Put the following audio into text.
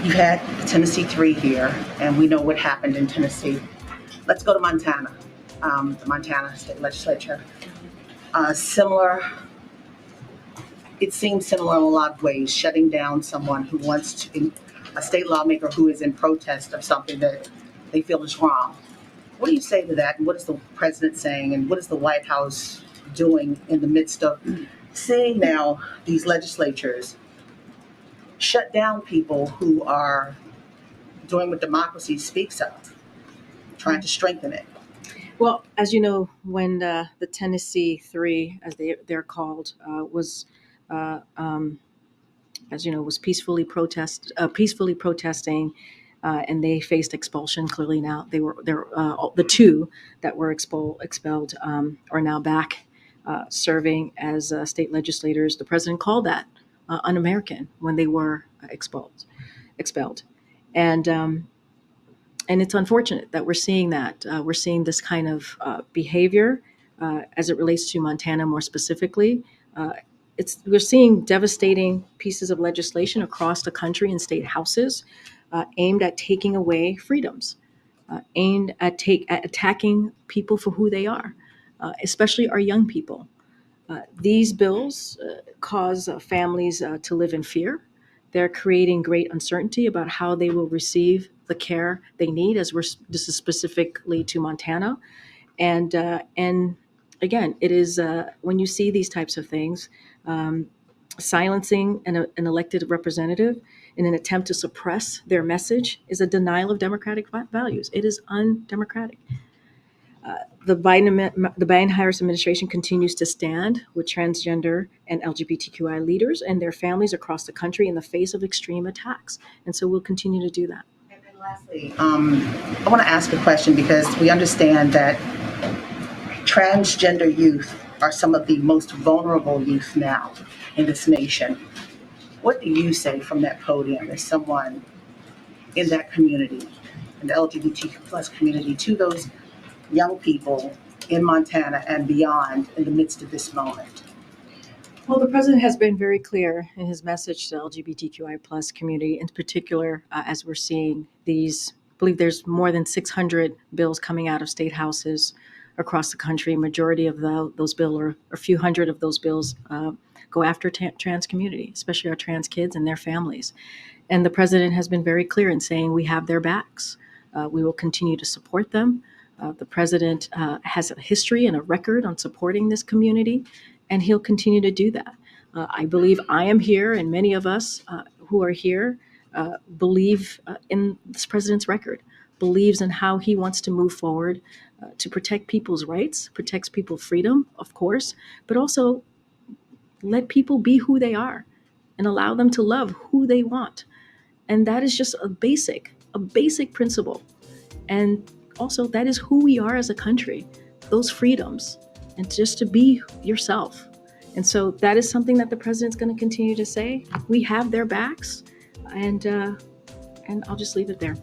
You had Tennessee 3 here, and we know what happened in Tennessee. Let's go to Montana, the Montana state legislature. Similar, it seems similar in a lot of ways, shutting down someone who wants to, a state lawmaker who is in protest of something that they feel is wrong. What do you say to that? And what is the president saying? And what is the White House doing in the midst of seeing now these legislatures shut down people who are doing what democracy speaks of, trying to strengthen it? Well, as you know, when the Tennessee Three, as they're called, was, as you know, was peacefully protesting, and they faced expulsion. Clearly, now they're the two that were expelled are now back serving as state legislators. The president called that un-American when they were expelled, and it's unfortunate that we're seeing that. We're seeing this kind of behavior as it relates to Montana more specifically. We're seeing devastating pieces of legislation across the country in state houses aimed at taking away freedoms, aimed at attacking people for who they are, especially our young people. These bills cause families to live in fear. They're creating great uncertainty about how they will receive the care they need, this is specifically to Montana. And again, it is when you see these types of things, silencing an elected representative in an attempt to suppress their message is a denial of democratic values. It is undemocratic. The Biden-Harris administration continues to stand with transgender and LGBTQI leaders and their families across the country in the face of extreme attacks. And so we'll continue to do that. And then lastly, I want to ask a question because we understand that transgender youth are some of the most vulnerable youth now in this nation. What do you say from that podium as someone in that community, in the LGBTQ plus community, to those young people in Montana and beyond in the midst of this moment? Well, the president has been very clear in his message to the LGBTQI plus community, in particular, as we're seeing these. I believe there's more than 600 bills coming out of state houses across the country. Majority of those bills, or a few hundred of those bills, go after trans community, especially our trans kids and their families. And the president has been very clear in saying we have their backs. We will continue to support them. The president has a history and a record on supporting this community, and he'll continue to do that. I believe I am here, and many of us who are here believe in this president's record, believes in how he wants to move forward to protect people's rights, protects people's freedom, of course, but also let people be who they are and allow them to love who they want. And that is just a basic principle. And also, that is who we are as a country, those freedoms, and just to be yourself. And so that is something that the president's going to continue to say. We have their backs, and I'll just leave it there.